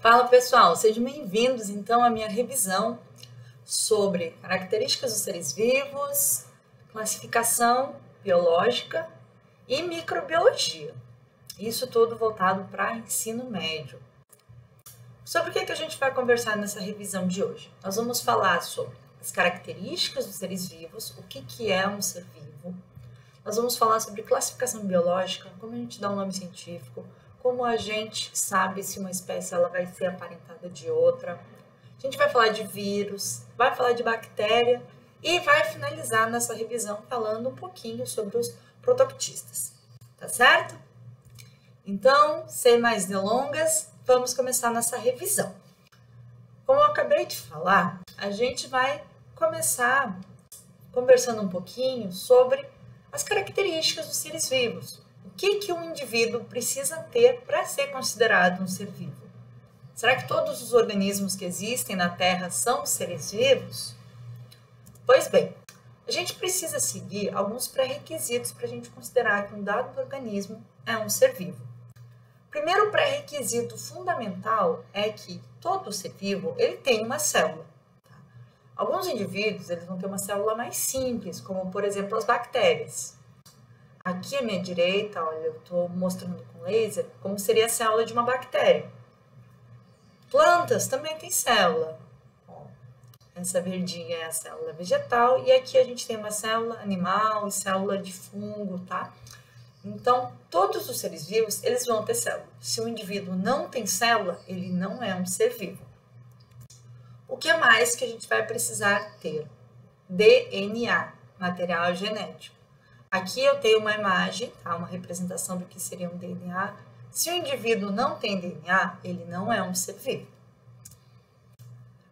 Fala pessoal, sejam bem-vindos então à minha revisão sobre características dos seres vivos, classificação biológica e microbiologia. Isso tudo voltado para ensino médio. Sobre o que a gente vai conversar nessa revisão de hoje? Nós vamos falar sobre as características dos seres vivos, o que é um ser vivo. Nós vamos falar sobre classificação biológica, como a gente dá um nome científico, como a gente sabe se uma espécie ela vai ser aparentada de outra. A gente vai falar de vírus, vai falar de bactéria e vai finalizar nessa revisão falando um pouquinho sobre os protoctistas. Tá certo? Então, sem mais delongas, vamos começar nossa revisão. Como eu acabei de falar, a gente vai começar conversando um pouquinho sobre as características dos seres vivos. O que um indivíduo precisa ter para ser considerado um ser vivo? Será que todos os organismos que existem na Terra são seres vivos? Pois bem, a gente precisa seguir alguns pré-requisitos para a gente considerar que um dado organismo é um ser vivo. O primeiro pré-requisito fundamental é que todo ser vivo ele tem uma célula. Alguns indivíduos eles vão ter uma célula mais simples, como por exemplo as bactérias. Aqui à minha direita, olha, eu estou mostrando com laser como seria a célula de uma bactéria. Plantas também têm célula. Ó, essa verdinha é a célula vegetal e aqui a gente tem uma célula animal e célula de fungo, tá? Então, todos os seres vivos, eles vão ter célula. Se o indivíduo não tem célula, ele não é um ser vivo. O que mais que a gente vai precisar ter? DNA, material genético. Aqui eu tenho uma imagem, tá? Uma representação do que seria um DNA. Se o indivíduo não tem DNA, ele não é um ser vivo.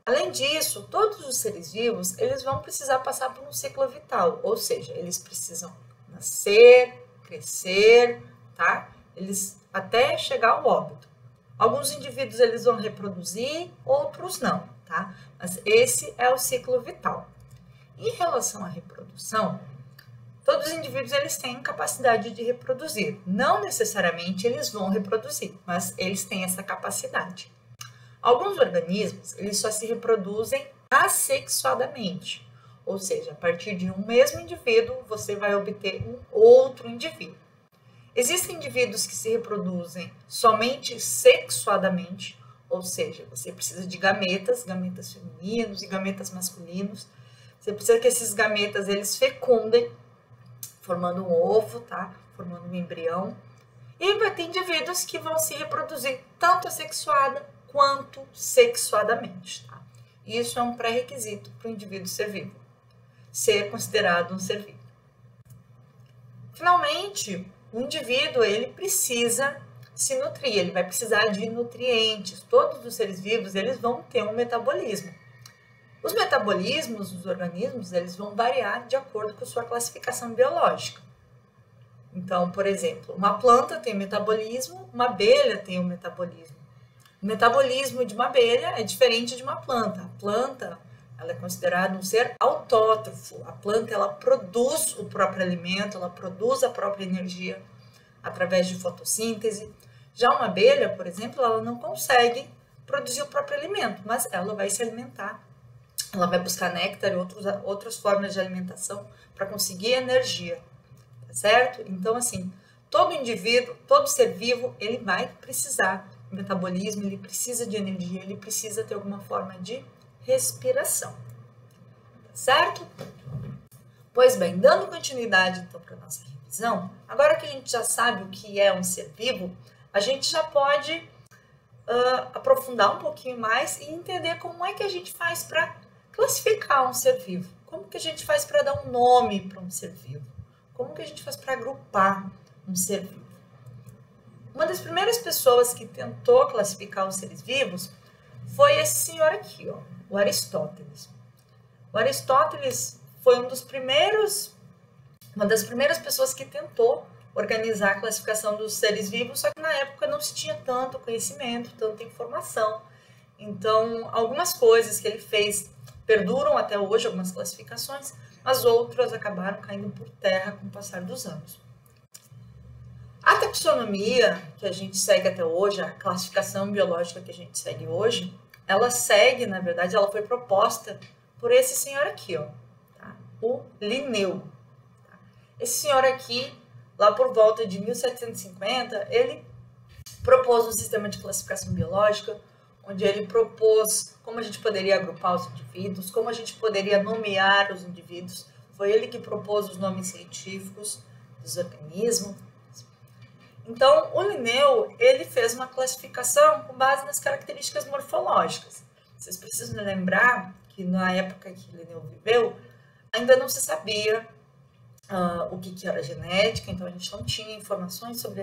Além disso, todos os seres vivos, eles vão precisar passar por um ciclo vital, ou seja, eles precisam nascer, crescer, tá? Eles até chegar ao óbito. Alguns indivíduos eles vão reproduzir, outros não, tá? Mas esse é o ciclo vital. Em relação à reprodução, todos os indivíduos eles têm capacidade de reproduzir. Não necessariamente eles vão reproduzir, mas eles têm essa capacidade. Alguns organismos eles só se reproduzem assexuadamente, ou seja, a partir de um mesmo indivíduo você vai obter um outro indivíduo. Existem indivíduos que se reproduzem somente sexuadamente, ou seja, você precisa de gametas femininos e gametas masculinos. Você precisa que esses gametas eles fecundem, formando um ovo, tá? Formando um embrião. E vai ter indivíduos que vão se reproduzir tanto assexuada quanto sexuadamente, tá? Isso é um pré-requisito para o indivíduo ser vivo, ser considerado um ser vivo. Finalmente, o indivíduo ele precisa se nutrir, ele vai precisar de nutrientes. Todos os seres vivos eles vão ter um metabolismo. Os metabolismos dos organismos eles vão variar de acordo com sua classificação biológica. Então, por exemplo, uma planta tem metabolismo, uma abelha tem um metabolismo. O metabolismo de uma abelha é diferente de uma planta. A planta ela é considerada um ser autótrofo. A planta ela produz o próprio alimento, ela produz a própria energia através de fotossíntese. Já uma abelha, por exemplo, ela não consegue produzir o próprio alimento, mas ela vai se alimentar. Ela vai buscar néctar e outras formas de alimentação para conseguir energia, tá certo? Então, assim, todo indivíduo, todo ser vivo, ele vai precisar de metabolismo, ele precisa de energia, ele precisa ter alguma forma de respiração, tá certo? Pois bem, dando continuidade então para a nossa revisão, agora que a gente já sabe o que é um ser vivo, a gente já pode aprofundar um pouquinho mais e entender como é que a gente faz para classificar um ser vivo. Como que a gente faz para dar um nome para um ser vivo? Como que a gente faz para agrupar um ser vivo? Uma das primeiras pessoas que tentou classificar os seres vivos foi esse senhor aqui, ó, o Aristóteles. O Aristóteles foi uma das primeiras pessoas que tentou organizar a classificação dos seres vivos, só que na época não se tinha tanto conhecimento, tanta informação. Então, algumas coisas que ele fez perduram até hoje, algumas classificações, mas outras acabaram caindo por terra com o passar dos anos. A taxonomia que a gente segue até hoje, a classificação biológica que a gente segue hoje, ela segue, na verdade, ela foi proposta por esse senhor aqui, ó, tá? O Linneu. Tá? Esse senhor aqui, lá por volta de 1750, ele propôs um sistema de classificação biológica, onde ele propôs como a gente poderia agrupar os indivíduos, como a gente poderia nomear os indivíduos. Foi ele que propôs os nomes científicos dos organismos. Então, o Linneu, ele fez uma classificação com base nas características morfológicas. Vocês precisam lembrar que na época que Linneu viveu, ainda não se sabia o que era genética, então a gente não tinha informações sobre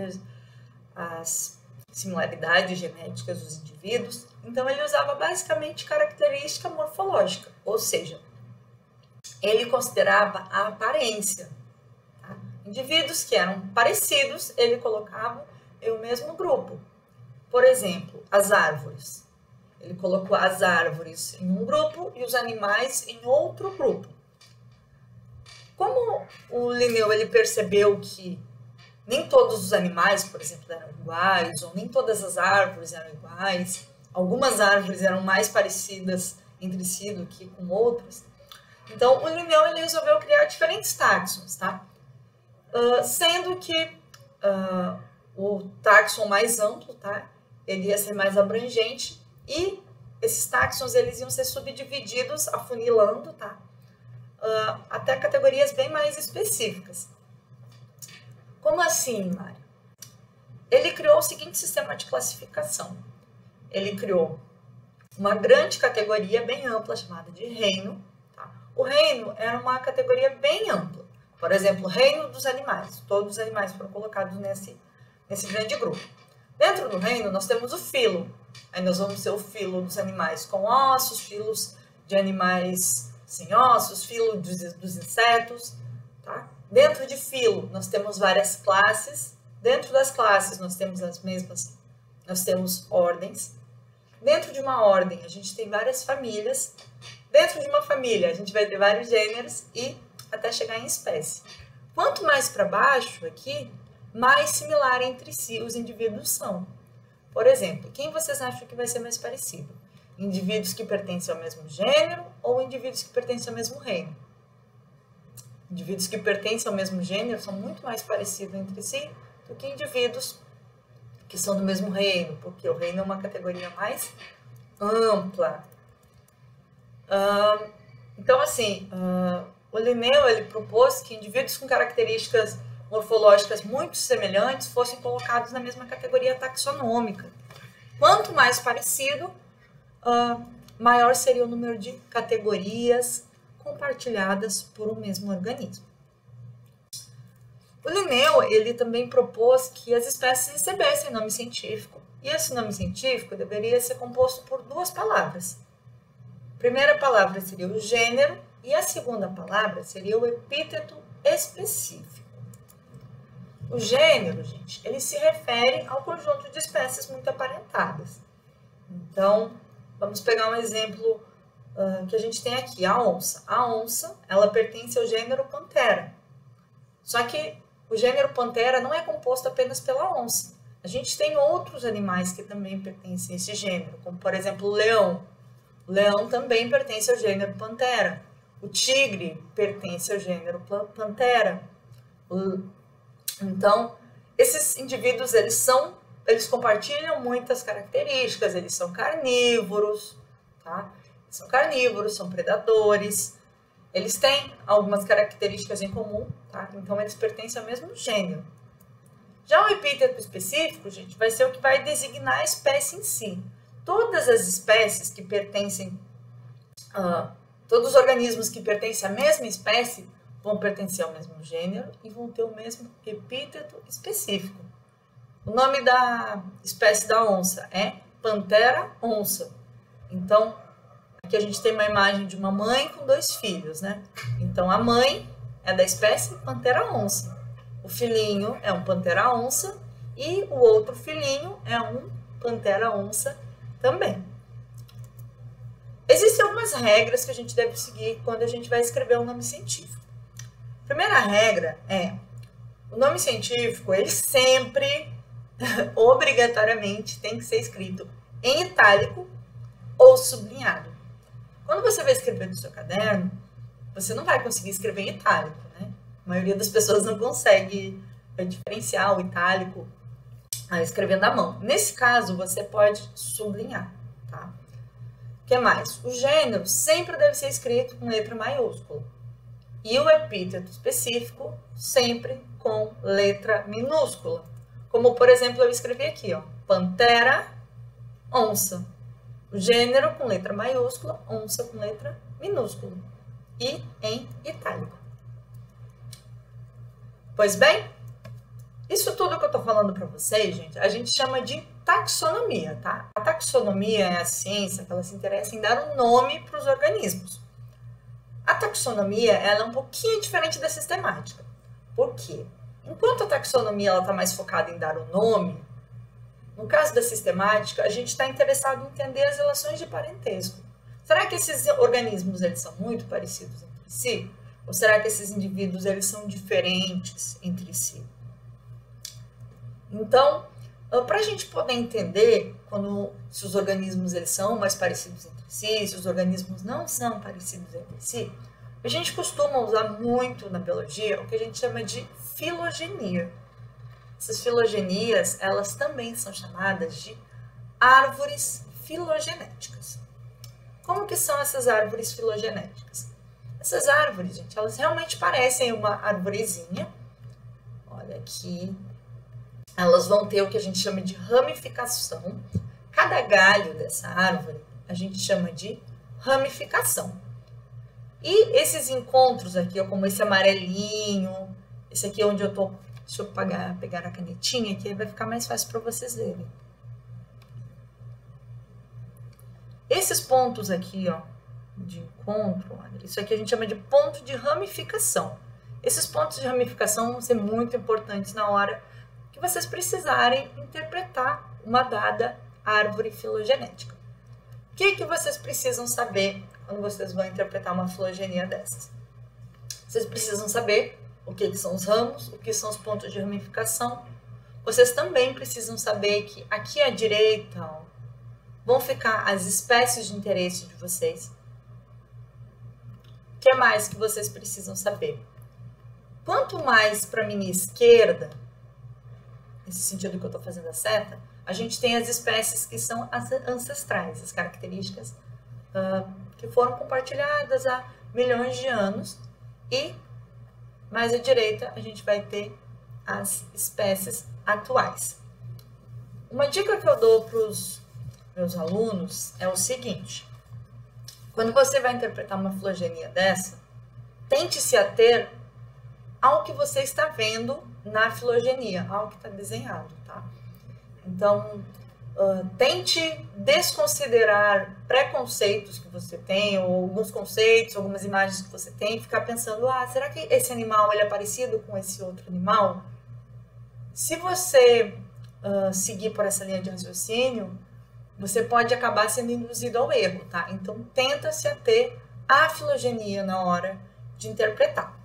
as similaridades genéticas dos indivíduos. Então, ele usava basicamente característica morfológica, ou seja, ele considerava a aparência. Indivíduos que eram parecidos, ele colocava em um mesmo grupo. Por exemplo, as árvores. Ele colocou as árvores em um grupo e os animais em outro grupo. Como o Linneu ele percebeu que nem todos os animais, por exemplo, eram iguais, ou nem todas as árvores eram iguais, algumas árvores eram mais parecidas entre si do que com outras, então o Linneu ele resolveu criar diferentes táxons, tá? Sendo que o táxon mais amplo, tá? Ele ia ser mais abrangente e esses táxons eles iam ser subdivididos, afunilando, tá? Até categorias bem mais específicas. Como assim, Mário? Ele criou o seguinte sistema de classificação. Ele criou uma grande categoria bem ampla chamada de reino. Tá? O reino era uma categoria bem ampla. Por exemplo, reino dos animais. Todos os animais foram colocados nesse grande grupo. Dentro do reino, nós temos o filo. Aí nós vamos ter o filo dos animais com ossos, filos de animais sem ossos, filo dos insetos. Tá? Dentro de filo, nós temos várias classes. Dentro das classes, nós temos nós temos ordens. Dentro de uma ordem, a gente tem várias famílias. Dentro de uma família, a gente vai ter vários gêneros e até chegar em espécie. Quanto mais para baixo aqui, mais similar entre si os indivíduos são. Por exemplo, quem vocês acham que vai ser mais parecido? Indivíduos que pertencem ao mesmo gênero ou indivíduos que pertencem ao mesmo reino? Indivíduos que pertencem ao mesmo gênero são muito mais parecidos entre si do que indivíduos que são do mesmo reino, porque o reino é uma categoria mais ampla. Então, assim, o Linneu ele propôs que indivíduos com características morfológicas muito semelhantes fossem colocados na mesma categoria taxonômica. Quanto mais parecido, maior seria o número de categorias compartilhadas por um mesmo organismo. O Linneu ele também propôs que as espécies recebessem nome científico, e esse nome científico deveria ser composto por duas palavras. A primeira palavra seria o gênero e a segunda palavra seria o epíteto específico. O gênero, gente, ele se refere ao conjunto de espécies muito aparentadas. Então, vamos pegar um exemplo que a gente tem aqui, a onça. A onça, ela pertence ao gênero Panthera. Só que o gênero Panthera não é composto apenas pela onça. A gente tem outros animais que também pertencem a esse gênero, como, por exemplo, o leão. O leão também pertence ao gênero Panthera. O tigre pertence ao gênero Panthera. Então, esses indivíduos, eles compartilham muitas características, eles são carnívoros, tá? São carnívoros, são predadores, eles têm algumas características em comum, tá? Então eles pertencem ao mesmo gênero. Já o epíteto específico, gente, vai ser o que vai designar a espécie em si. Todas as espécies que pertencem, todos os organismos que pertencem à mesma espécie vão pertencer ao mesmo gênero e vão ter o mesmo epíteto específico. O nome da espécie da onça é Panthera onça. Então, aqui a gente tem uma imagem de uma mãe com dois filhos, né? Então, a mãe é da espécie Panthera onça. O filhinho é um Panthera onça e o outro filhinho é um Panthera onça também. Existem algumas regras que a gente deve seguir quando a gente vai escrever um nome científico. A primeira regra é: O nome científico, ele sempre, obrigatoriamente, tem que ser escrito em itálico ou sublinhado. Quando você vai escrever no seu caderno, você não vai conseguir escrever em itálico, né? A maioria das pessoas não consegue diferenciar o itálico escrevendo à mão. Nesse caso, você pode sublinhar, tá? O que mais? O gênero sempre deve ser escrito com letra maiúscula. E o epíteto específico sempre com letra minúscula. Como, por exemplo, eu escrevi aqui, ó, pantera, onça. O gênero com letra maiúscula, onça com letra minúscula. E em itálico. Pois bem, isso tudo que eu estou falando para vocês, gente, a gente chama de taxonomia, tá? A taxonomia é a ciência que ela se interessa em dar um nome para os organismos. A taxonomia, ela é um pouquinho diferente da sistemática. Por quê? Enquanto a taxonomia está mais focada em dar o nome, no caso da sistemática, a gente está interessado em entender as relações de parentesco. Será que esses organismos eles são muito parecidos entre si? Ou será que esses indivíduos eles são diferentes entre si? Então, para a gente poder entender se os organismos eles são mais parecidos entre si, se os organismos não são parecidos entre si, a gente costuma usar muito na biologia o que a gente chama de filogenia. Essas filogenias, elas também são chamadas de árvores filogenéticas. Como que são essas árvores filogenéticas? Essas árvores, gente, elas realmente parecem uma arvorezinha. Olha aqui. Elas vão ter o que a gente chama de ramificação. Cada galho dessa árvore a gente chama de ramificação. E esses encontros aqui, ó, como esse amarelinho, esse aqui onde eu tô, deixa eu pegar a canetinha aqui, vai ficar mais fácil para vocês verem. Esses pontos aqui, ó, de encontro, isso aqui a gente chama de ponto de ramificação. Esses pontos de ramificação vão ser muito importantes na hora que vocês precisarem interpretar uma dada árvore filogenética. O que vocês precisam saber quando vocês vão interpretar uma filogenia dessas? Vocês precisam saber o que são os ramos, o que são os pontos de ramificação. Vocês também precisam saber que aqui à direita, ó, vão ficar as espécies de interesse de vocês. O que mais que vocês precisam saber? Quanto mais para a minha esquerda, nesse sentido que eu estou fazendo a seta, a gente tem as espécies que são as ancestrais, as características que foram compartilhadas há milhões de anos. E mais à direita a gente vai ter as espécies atuais. Uma dica que eu dou para os meus alunos é o seguinte: quando você vai interpretar uma filogenia dessa, tente se ater ao que você está vendo na filogenia, ao que está desenhado, tá? Então, tente desconsiderar preconceitos que você tem, ou alguns conceitos, algumas imagens que você tem, e ficar pensando, será que esse animal ele é parecido com esse outro animal? Se você seguir por essa linha de raciocínio, você pode acabar sendo induzido ao erro, tá? Então, tenta se ater à filogenia na hora de interpretar.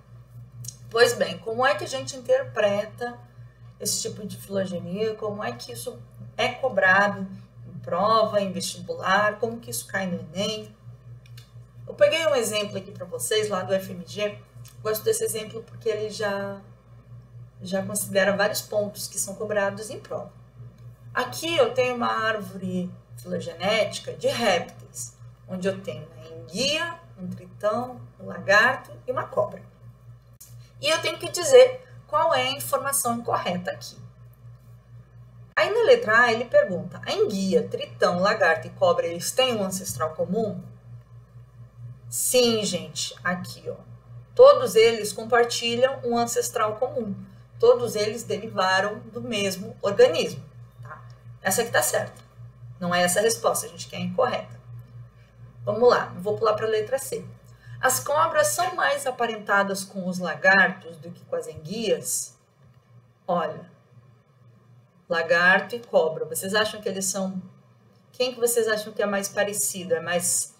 Pois bem, como é que a gente interpreta esse tipo de filogenia? Como é que isso é cobrado em prova, em vestibular? Como que isso cai no Enem? Eu peguei um exemplo aqui para vocês lá do FMG. Gosto desse exemplo porque ele já considera vários pontos que são cobrados em prova. Aqui eu tenho uma árvore filogenética de répteis, onde eu tenho uma enguia, um tritão, um lagarto e uma cobra. E eu tenho que dizer qual é a informação incorreta aqui. Aí na letra A ele pergunta, a enguia, tritão, lagarto e cobra, eles têm um ancestral comum? Sim, gente, aqui, ó. Todos eles compartilham um ancestral comum. Todos eles derivaram do mesmo organismo. Tá? Essa aqui tá certa. Não é essa a resposta, a gente quer a incorreta. Vamos lá, vou pular para a letra C. As cobras são mais aparentadas com os lagartos do que com as enguias? Olha, lagarto e cobra, vocês acham que eles são... Quem que vocês acham que é mais parecido, é mais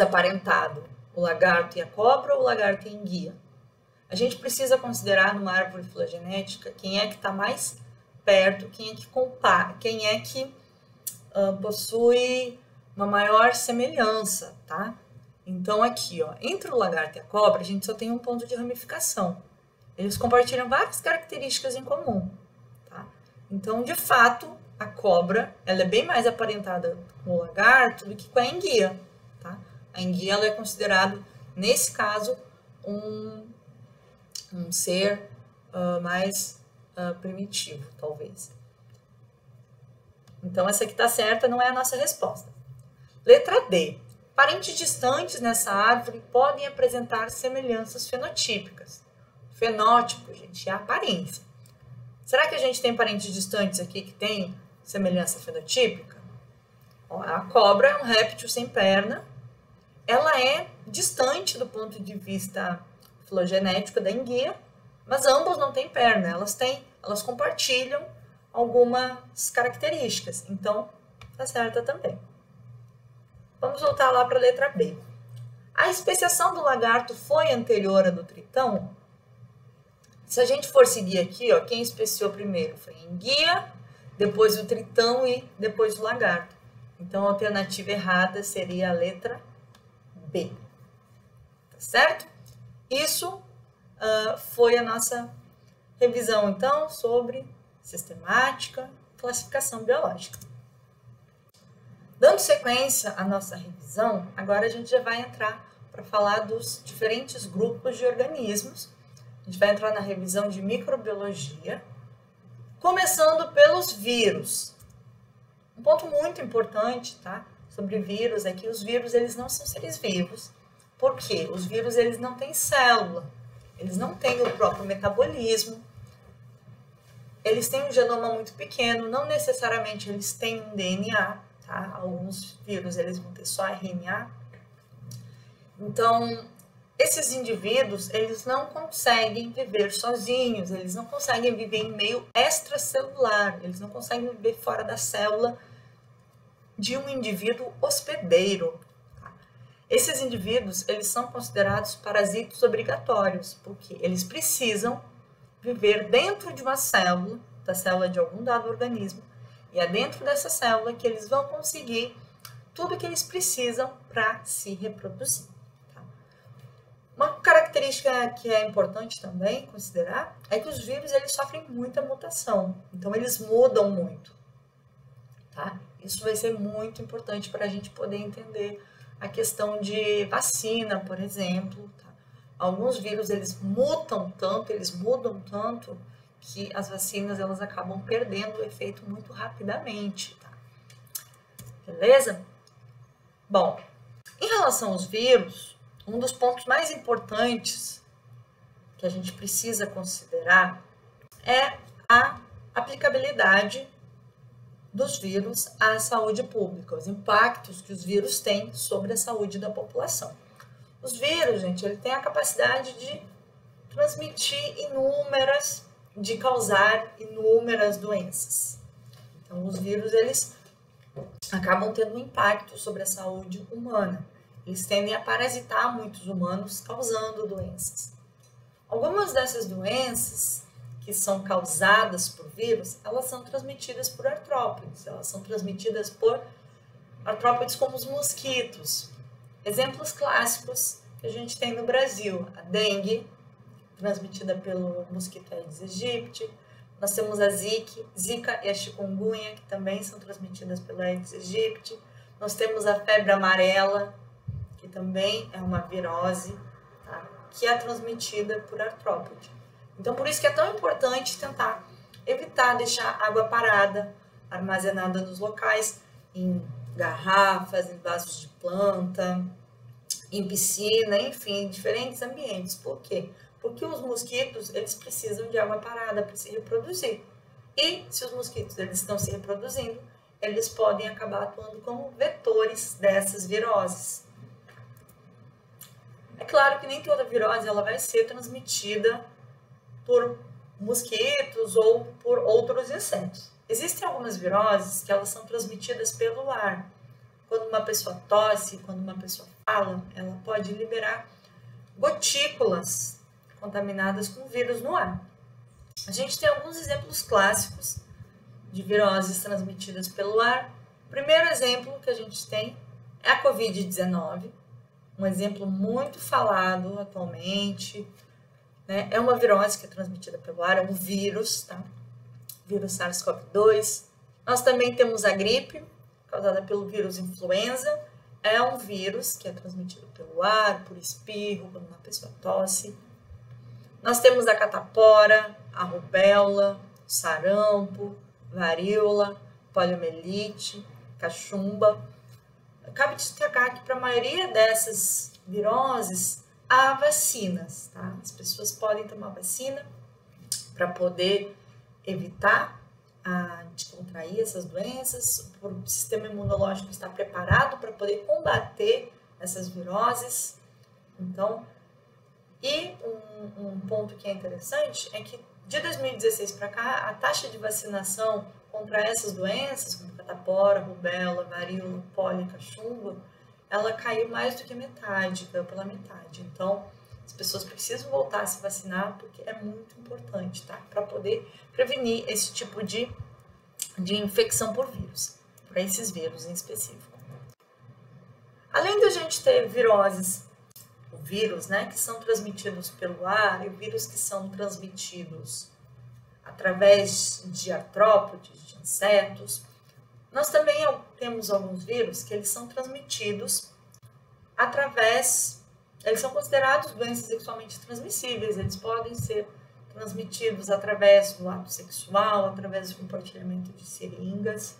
aparentado? O lagarto e a cobra ou o lagarto e a enguia? A gente precisa considerar numa árvore filogenética quem é que está mais perto, quem é que possui uma maior semelhança, tá? Então aqui, ó, entre o lagarto e a cobra, a gente só tem um ponto de ramificação. Eles compartilham várias características em comum, tá? Então, de fato, a cobra, ela é bem mais aparentada com o lagarto do que com a enguia, tá? A enguia, ela é considerado, nesse caso, um ser mais primitivo, talvez. Então, essa aqui está certa, não é a nossa resposta. Letra D. Parentes distantes nessa árvore podem apresentar semelhanças fenotípicas. Fenótipo, gente, é a aparência. Será que a gente tem parentes distantes aqui que tem semelhança fenotípica? Ó, a cobra é um réptil sem perna. Ela é distante do ponto de vista filogenético da enguia, mas ambos não têm perna. Elas compartilham algumas características. Então, tá certa também. Vamos voltar lá para a letra B. A especiação do lagarto foi anterior à do tritão? Se a gente for seguir aqui, ó, quem especiou primeiro foi a enguia, depois o tritão e depois o lagarto. Então, a alternativa errada seria a letra B. Tá certo? Isso foi a nossa revisão, então, sobre sistemática, classificação biológica. Dando sequência à nossa revisão, agora a gente já vai entrar para falar dos diferentes grupos de organismos. A gente vai entrar na revisão de microbiologia, começando pelos vírus. Um ponto muito importante, tá, sobre vírus é que os vírus eles não são seres vivos. Por quê? Os vírus eles não têm célula, eles não têm o próprio metabolismo, eles têm um genoma muito pequeno, não necessariamente eles têm um DNA, tá? Alguns vírus eles vão ter só RNA. Então, esses indivíduos, eles não conseguem viver sozinhos, eles não conseguem viver em meio extracelular, eles não conseguem viver fora da célula de um indivíduo hospedeiro. Tá? Esses indivíduos, eles são considerados parasitos obrigatórios, porque eles precisam viver dentro de uma célula, da célula de algum dado organismo, e é dentro dessa célula que eles vão conseguir tudo que eles precisam para se reproduzir. Uma característica que é importante também considerar é que os vírus eles sofrem muita mutação, então eles mudam muito, tá? Isso vai ser muito importante para a gente poder entender a questão de vacina, por exemplo. Tá? Alguns vírus eles mudam tanto que as vacinas elas acabam perdendo o efeito muito rapidamente, tá? Beleza? Bom, em relação aos vírus, um dos pontos mais importantes que a gente precisa considerar é a aplicabilidade dos vírus à saúde pública, os impactos que os vírus têm sobre a saúde da população. Os vírus, gente, ele tem a capacidade de de causar inúmeras doenças. Então, os vírus, eles acabam tendo um impacto sobre a saúde humana. Eles tendem a parasitar muitos humanos, causando doenças. Algumas dessas doenças que são causadas por vírus, elas são transmitidas por artrópodes. Elas são transmitidas por artrópodes como os mosquitos. Exemplos clássicos que a gente tem no Brasil. A dengue, transmitida pelo mosquito Aedes aegypti. Nós temos a zika e a chikungunya, que também são transmitidas pelo Aedes aegypti. Nós temos a febre amarela, que também é uma virose, tá? Que é transmitida por artrópode. Então, por isso que é tão importante tentar evitar deixar água parada, armazenada nos locais, em garrafas, em vasos de planta, em piscina, enfim, em diferentes ambientes. Por quê? Porque os mosquitos, eles precisam de água parada para se reproduzir. E se os mosquitos eles estão se reproduzindo, eles podem acabar atuando como vetores dessas viroses. É claro que nem toda virose ela vai ser transmitida por mosquitos ou por outros insetos. Existem algumas viroses que elas são transmitidas pelo ar. Quando uma pessoa tosse, quando uma pessoa fala, ela pode liberar gotículas contaminadas com vírus no ar. A gente tem alguns exemplos clássicos de viroses transmitidas pelo ar. O primeiro exemplo que a gente tem é a Covid-19, um exemplo muito falado atualmente, né? É uma virose que é transmitida pelo ar, é um vírus, tá? Vírus SARS-CoV-2. Nós também temos a gripe, causada pelo vírus influenza. É um vírus que é transmitido pelo ar, por espirro, quando uma pessoa tosse. Nós temos a catapora, a rubéola, sarampo, varíola, poliomielite, cachumba. Cabe destacar que para a maioria dessas viroses há vacinas, tá? As pessoas podem tomar vacina para poder evitar de contrair essas doenças, o sistema imunológico está preparado para poder combater essas viroses. Então, e um ponto que é interessante é que de 2016 para cá, a taxa de vacinação contra essas doenças, como catapora, rubéola, varíola, polio, cachumba, ela caiu mais do que metade, caiu pela metade. Então, as pessoas precisam voltar a se vacinar porque é muito importante, tá? Para poder prevenir esse tipo de infecção por vírus, para esses vírus em específico. Além da gente ter viroses, o vírus, né, que são transmitidos pelo ar e vírus que são transmitidos através de artrópodes, de insetos, nós também temos alguns vírus que eles são transmitidos eles são considerados doenças sexualmente transmissíveis, eles podem ser transmitidos através do ato sexual, através do compartilhamento de seringas.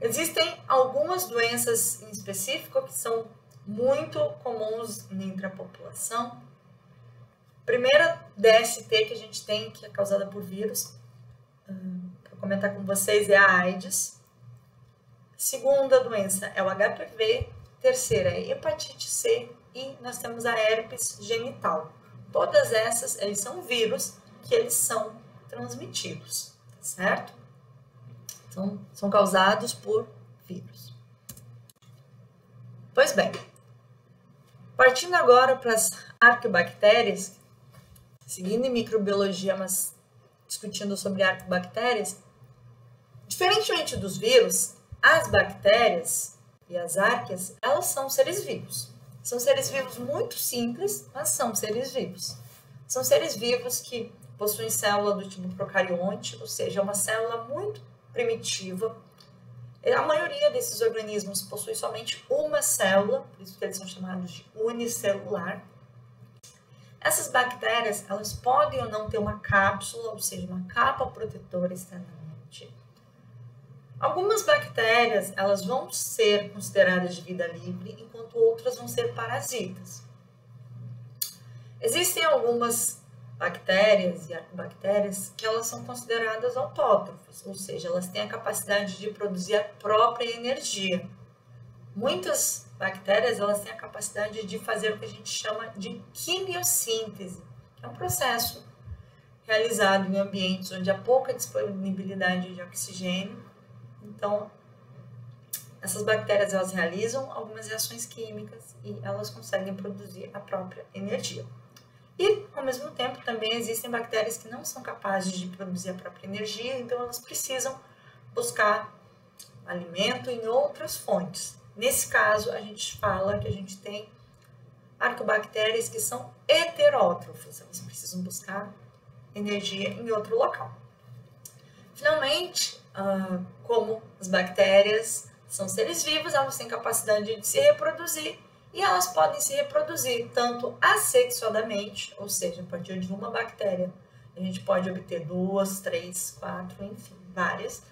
Existem algumas doenças em específico que são muito comuns entre a população. Primeira DST que a gente tem, que é causada por vírus, para comentar com vocês, é a AIDS. Segunda doença é o HPV. Terceira é hepatite C. E nós temos a herpes genital. Todas essas, eles são vírus que eles são transmitidos, certo? Então, são causados por vírus. Pois bem, partindo agora para as arqueobactérias, seguindo em microbiologia, mas discutindo sobre arqueobactérias, diferentemente dos vírus, as bactérias e as arqueas, elas são seres vivos. São seres vivos muito simples, mas são seres vivos. São seres vivos que possuem célula do tipo procarionte, ou seja, uma célula muito primitiva. A maioria desses organismos possui somente uma célula, por isso que eles são chamados de unicelular. Essas bactérias, elas podem ou não ter uma cápsula, ou seja, uma capa protetora externamente. Algumas bactérias, elas vão ser consideradas de vida livre, enquanto outras vão ser parasitas. Existem algumas bactérias e arqueobactérias que elas são consideradas autótrofas, ou seja, elas têm a capacidade de produzir a própria energia. Muitas bactérias, elas têm a capacidade de fazer o que a gente chama de quimiossíntese, que é um processo realizado em ambientes onde há pouca disponibilidade de oxigênio. Então, essas bactérias, elas realizam algumas reações químicas e elas conseguem produzir a própria energia. E, ao mesmo tempo, também existem bactérias que não são capazes de produzir a própria energia, então elas precisam buscar alimento em outras fontes. Nesse caso, a gente fala que a gente tem arqueobactérias que são heterótrofas, elas precisam buscar energia em outro local. Finalmente, como as bactérias são seres vivos, elas têm capacidade de se reproduzir e elas podem se reproduzir tanto assexuadamente, ou seja, a partir de uma bactéria, a gente pode obter 2, 3, 4, enfim, várias,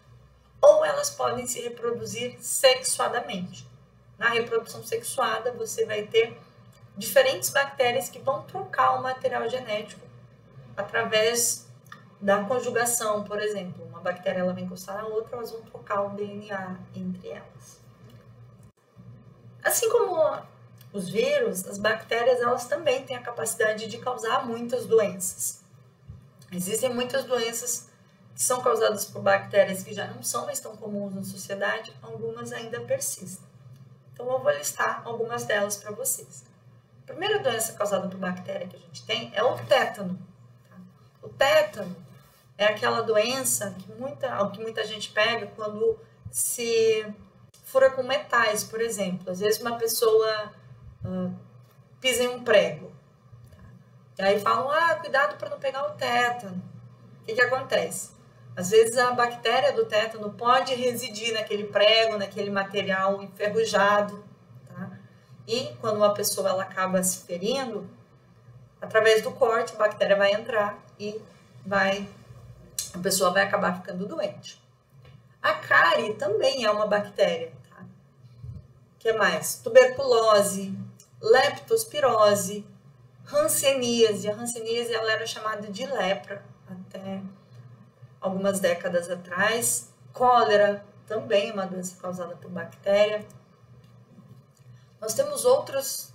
ou elas podem se reproduzir sexuadamente. Na reprodução sexuada, você vai ter diferentes bactérias que vão trocar o material genético através da conjugação, por exemplo. Uma bactéria ela vai encostar na outra, elas vão trocar o DNA entre elas. Assim como os vírus, as bactérias elas também têm a capacidade de causar muitas doenças. Existem muitas doenças que são causadas por bactérias que já não são mais tão comuns na sociedade, algumas ainda persistem. Então eu vou listar algumas delas para vocês. A primeira doença causada por bactéria que a gente tem é o tétano. Tá? O tétano é aquela doença que muita gente pega quando se fura com metais, por exemplo. Às vezes uma pessoa pisa em um prego. Tá? E aí falam, cuidado para não pegar o tétano. O que acontece? Às vezes a bactéria do tétano pode residir naquele prego, naquele material enferrujado. Tá? E quando uma pessoa ela acaba se ferindo, através do corte, a bactéria vai entrar e a pessoa vai acabar ficando doente. A cárie também é uma bactéria. Tá? O que mais? Tuberculose, leptospirose, hanseníase. A hanseníase ela era chamada de lepra até algumas décadas atrás. Cólera também é uma doença causada por bactéria. Nós temos outras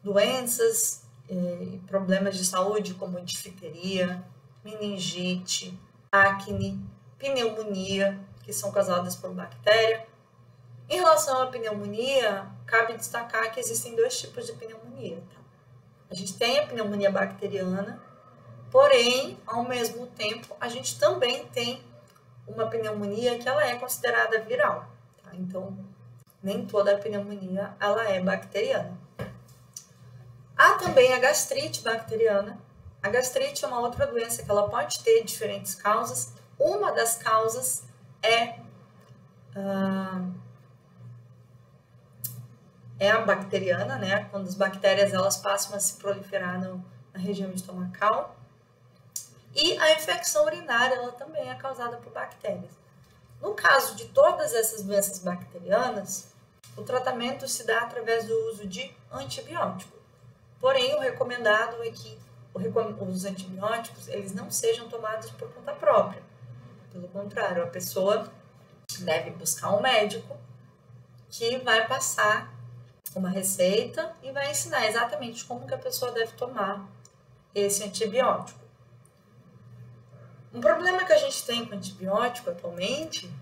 doenças e problemas de saúde como difteria, meningite, acne, pneumonia, que são causadas por bactéria. Em relação à pneumonia, cabe destacar que existem dois tipos de pneumonia. Tá? A gente tem a pneumonia bacteriana, porém, ao mesmo tempo, a gente também tem uma pneumonia que ela é considerada viral. Tá? Então, nem toda a pneumonia ela é bacteriana. Há também a gastrite bacteriana. A gastrite é uma outra doença que ela pode ter diferentes causas. Uma das causas é a bacteriana, né? Quando as bactérias elas passam a se proliferar na região estomacal. E a infecção urinária ela também é causada por bactérias. No caso de todas essas doenças bacterianas, o tratamento se dá através do uso de antibiótico. Porém, o recomendado é que os antibióticos eles não sejam tomados por conta própria. Pelo contrário, a pessoa deve buscar um médico que vai passar uma receita e vai ensinar exatamente como que a pessoa deve tomar esse antibiótico. Um problema que a gente tem com antibiótico atualmente,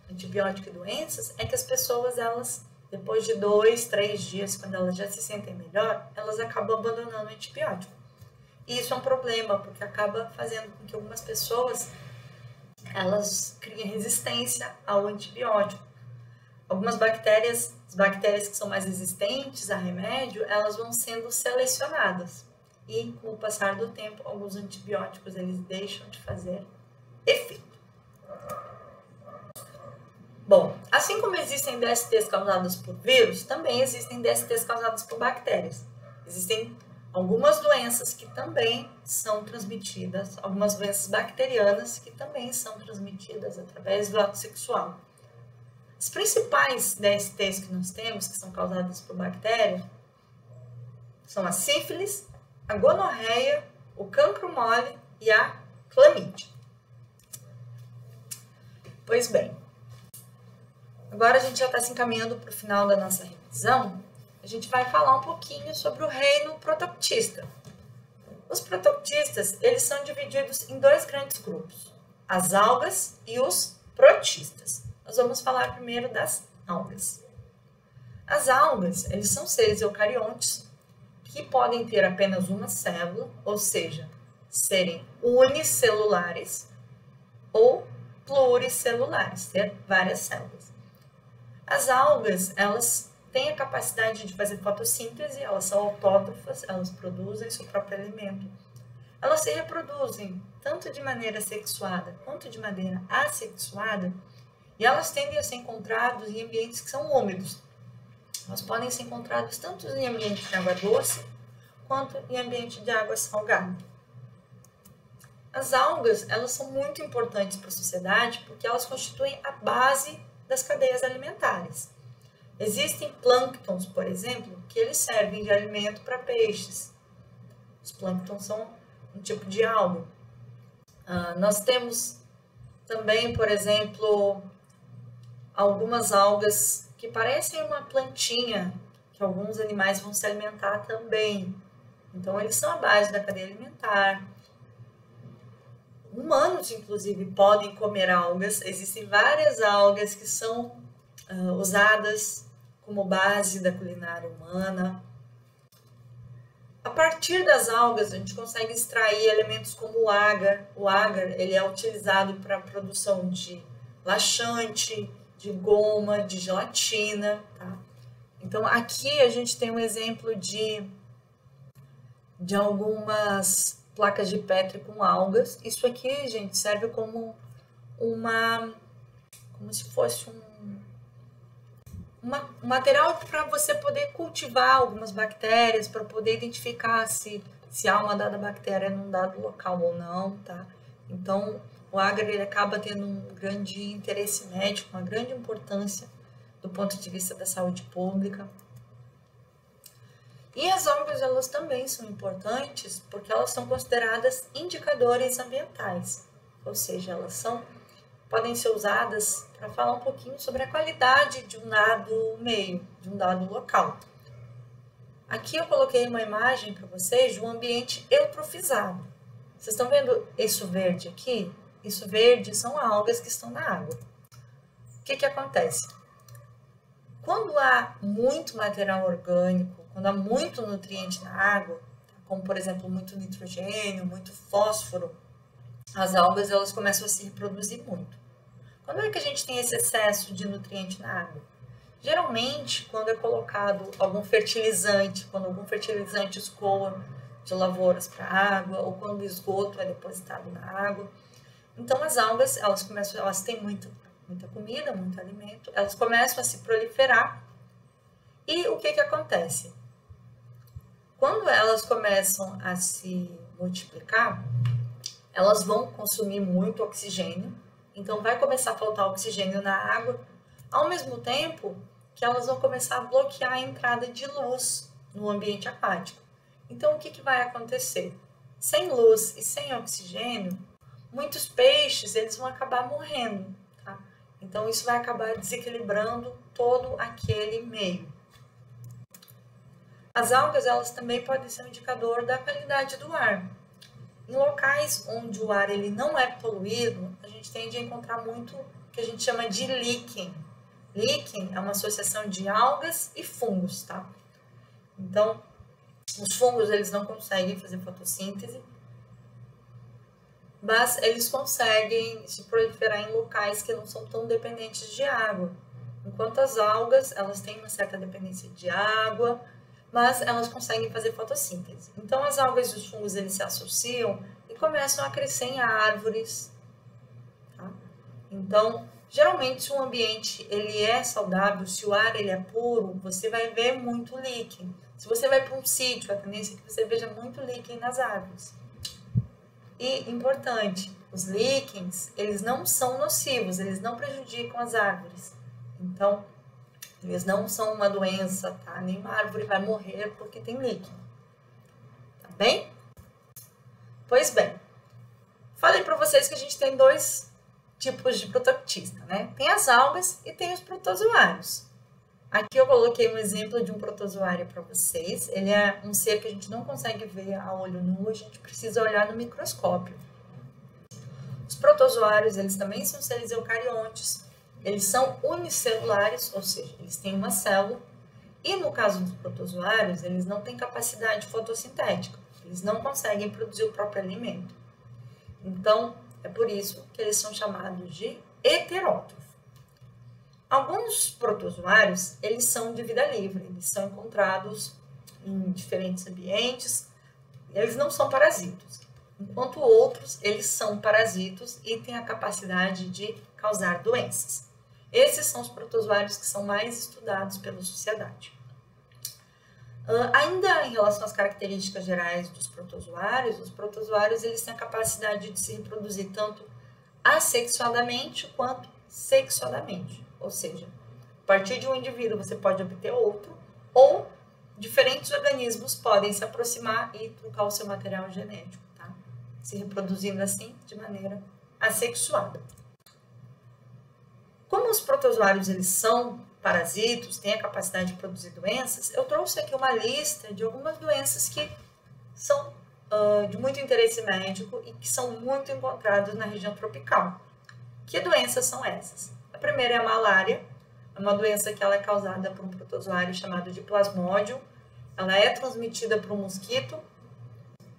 antibiótico e doenças, é que as pessoas, elas, depois de 2, 3 dias, quando elas já se sentem melhor, elas acabam abandonando o antibiótico. E isso é um problema, porque acaba fazendo com que algumas pessoas, elas criem resistência ao antibiótico. Algumas bactérias, as bactérias que são mais resistentes a remédio, elas vão sendo selecionadas. E com o passar do tempo, alguns antibióticos eles deixam de fazer efeito. Bom, assim como existem DSTs causadas por vírus, também existem DSTs causadas por bactérias. Existem algumas doenças que também são transmitidas, algumas doenças bacterianas que também são transmitidas através do ato sexual. As principais DSTs que nós temos, que são causadas por bactéria, são a sífilis, a gonorreia, o cancro mole e a clamídia. Pois bem, agora a gente já está se encaminhando para o final da nossa revisão. A gente vai falar um pouquinho sobre o reino protoctista. Os protoctistas, eles são divididos em dois grandes grupos, as algas e os protistas. Nós vamos falar primeiro das algas. As algas, eles são seres eucariontes que podem ter apenas uma célula, ou seja, serem unicelulares ou pluricelulares, ter várias células. As algas, elas têm a capacidade de fazer fotossíntese, elas são autótrofas, elas produzem seu próprio alimento. Elas se reproduzem tanto de maneira sexuada quanto de maneira assexuada, e elas tendem a ser encontradas em ambientes que são úmidos. Elas podem ser encontradas tanto em ambiente de água doce quanto em ambiente de água salgada. As algas, elas são muito importantes para a sociedade porque elas constituem a base das cadeias alimentares. Existem plânctons, por exemplo, que eles servem de alimento para peixes. Os plânctons são um tipo de alga. Nós temos também, por exemplo, algumas algas que parecem uma plantinha, que alguns animais vão se alimentar também. Então, eles são a base da cadeia alimentar. Humanos, inclusive, podem comer algas. Existem várias algas que são usadas como base da culinária humana. A partir das algas, a gente consegue extrair elementos como o agar. O agar, ele é utilizado para a produção de laxante, de goma, de gelatina, tá? Então, aqui a gente tem um exemplo de algumas placas de Petri com algas. Isso aqui, gente, serve como como se fosse um material para você poder cultivar algumas bactérias, para poder identificar se há uma dada bactéria num dado local ou não, tá? Então, o agar ele acaba tendo um grande interesse médico, uma grande importância do ponto de vista da saúde pública. E as algas, elas também são importantes porque elas são consideradas indicadores ambientais, ou seja, elas podem ser usadas para falar um pouquinho sobre a qualidade de um dado meio, de um dado local. Aqui eu coloquei uma imagem para vocês de um ambiente eutrofizado. Vocês estão vendo isso verde aqui? Isso verde são algas que estão na água. O que acontece? Quando há muito material orgânico, quando há muito nutriente na água, como por exemplo muito nitrogênio, muito fósforo, as algas elas começam a se reproduzir muito. Quando é que a gente tem esse excesso de nutriente na água? Geralmente, quando é colocado algum fertilizante, quando algum fertilizante escoa de lavouras para a água, ou quando o esgoto é depositado na água. Então, as algas, elas têm muita comida, muito alimento, elas começam a se proliferar. E o que acontece? Quando elas começam a se multiplicar, elas vão consumir muito oxigênio, então vai começar a faltar oxigênio na água, ao mesmo tempo que elas vão começar a bloquear a entrada de luz no ambiente aquático. Então o que vai acontecer? Sem luz e sem oxigênio, muitos peixes eles vão acabar morrendo, tá? Então isso vai acabar desequilibrando todo aquele meio. As algas elas também podem ser um indicador da qualidade do ar. Em locais onde o ar ele não é poluído, a gente tende a encontrar muito o que a gente chama de líquen. Líquen é uma associação de algas e fungos, tá? Então, os fungos eles não conseguem fazer fotossíntese, mas eles conseguem se proliferar em locais que não são tão dependentes de água. Enquanto as algas, elas têm uma certa dependência de água, mas elas conseguem fazer fotossíntese. Então, as algas e os fungos eles se associam e começam a crescer em árvores. Tá? Então, geralmente, se o ambiente ele é saudável, se o ar ele é puro, você vai ver muito líquen. Se você vai para um sítio, a tendência é que você veja muito líquen nas árvores. E, importante, os líquens, eles não são nocivos, eles não prejudicam as árvores. Então, eles não são uma doença, tá? Nenhuma árvore vai morrer porque tem líquen. Tá bem? Pois bem, falei para vocês que a gente tem dois tipos de protoctista, né? Tem as algas e tem os protozoários. Aqui eu coloquei um exemplo de um protozoário para vocês. Ele é um ser que a gente não consegue ver a olho nu, a gente precisa olhar no microscópio. Os protozoários, eles também são seres eucariontes. Eles são unicelulares, ou seja, eles têm uma célula. E no caso dos protozoários, eles não têm capacidade fotossintética. Eles não conseguem produzir o próprio alimento. Então, é por isso que eles são chamados de heterótrofos. Alguns protozoários, eles são de vida livre. Eles são encontrados em diferentes ambientes. Eles não são parasitos. Enquanto outros, eles são parasitos e têm a capacidade de causar doenças. Esses são os protozoários que são mais estudados pela sociedade. Ainda em relação às características gerais dos protozoários, os protozoários eles têm a capacidade de se reproduzir tanto assexuadamente quanto sexuadamente. Ou seja, a partir de um indivíduo você pode obter outro, ou diferentes organismos podem se aproximar e trocar o seu material genético, tá? Se reproduzindo assim de maneira assexuada. Como os protozoários eles são parasitos, têm a capacidade de produzir doenças, eu trouxe aqui uma lista de algumas doenças que são de muito interesse médico e que são muito encontradas na região tropical. Que doenças são essas? A primeira é a malária, é uma doença que ela é causada por um protozoário chamado de Plasmodium. ela é transmitida por um mosquito,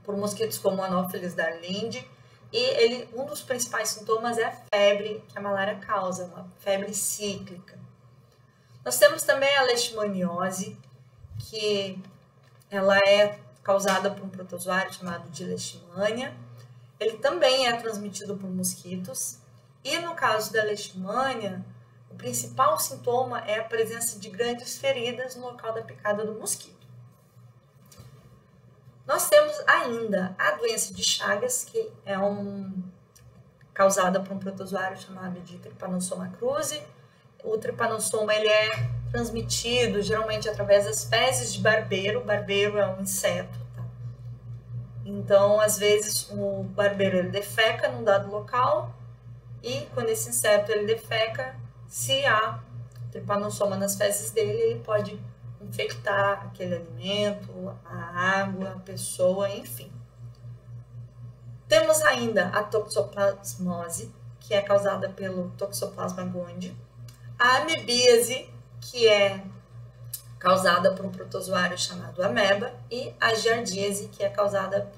por mosquitos como o Anopheles darlindi, e um dos principais sintomas é a febre que a malária causa, uma febre cíclica. Nós temos também a leishmaniose, que ela é causada por um protozoário chamado de leishmania. Ele também é transmitido por mosquitos. E no caso da leishmania, o principal sintoma é a presença de grandes feridas no local da picada do mosquito. Nós temos ainda a doença de Chagas, que é causada por um protozoário chamado de Trypanosoma cruzi. O trypanosoma ele é transmitido geralmente através das fezes de barbeiro. O barbeiro é um inseto, tá? Então, às vezes, o barbeiro ele defeca num dado local e quando esse inseto ele defeca, se há trypanosoma nas fezes dele, ele pode infectar aquele alimento, a água, a pessoa, enfim. Temos ainda a toxoplasmose, que é causada pelo Toxoplasma gondii, a amebíase, que é causada por um protozoário chamado ameba, e a giardíase, que é causada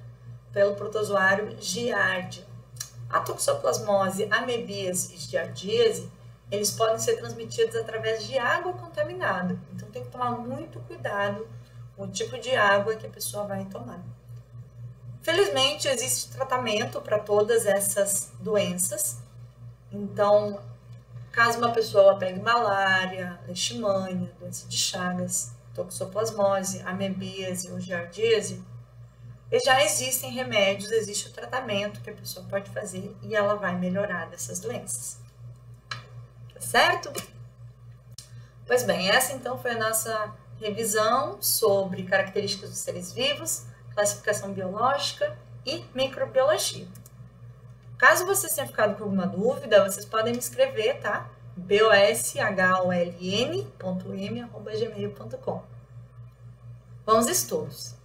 pelo protozoário giardia. A toxoplasmose, amebíase e giardíase, eles podem ser transmitidos através de água contaminada. Então, tem que tomar muito cuidado com o tipo de água que a pessoa vai tomar. Felizmente, existe tratamento para todas essas doenças. Então, caso uma pessoa pegue malária, leishmania, doença de Chagas, toxoplasmose, amebíase ou giardíase, já existem remédios, existe o tratamento que a pessoa pode fazer e ela vai melhorar dessas doenças. Tá certo? Pois bem, essa então foi a nossa revisão sobre características dos seres vivos, classificação biológica e microbiologia. Caso vocês tenham ficado com alguma dúvida, vocês podem me escrever, tá? bosholn.m@gmail.com. Bons estudos!